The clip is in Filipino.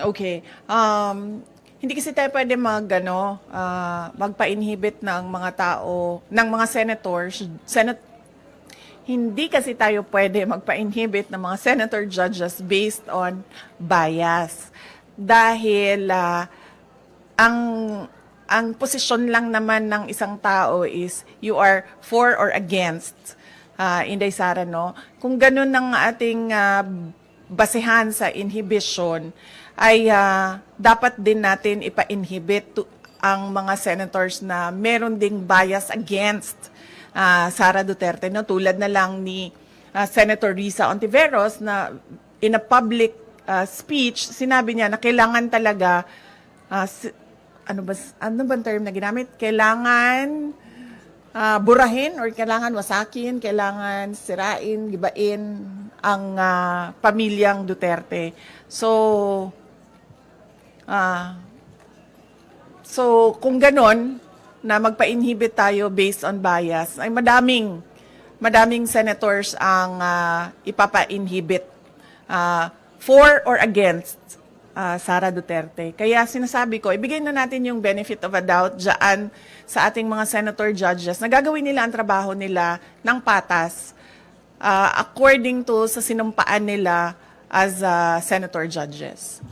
Okay. Hindi kasi tayo pwede magpa-inhibit ng mga tao, ng mga senators, hindi kasi tayo pwede magpa-inhibit ng mga senator judges based on bias. Dahil ang ang posisyon lang naman ng isang tao is you are for or against. Inday Sara, no? Kung ganun ang ating basehan sa inhibition, ay dapat din natin ipa-inhibit ang mga senators na meron ding bias against Sara Duterte, no? Tulad na lang ni Senator Risa Ontiveros na in a public speech, sinabi niya na kailangan talaga ano ba term na ginamit? Kailangan burahin or kailangan wasakin, kailangan sirain, gibain ang pamilyang Duterte. So kung ganon na magpa-inhibit tayo based on bias, ay madaming senators ang ipapa-inhibit for or against Sara Duterte. Kaya sinasabi ko, ibigay na natin yung benefit of a doubt dyan sa ating mga senator judges na gagawin nila ang trabaho nila ng patas according to sa sinumpaan nila as senator judges.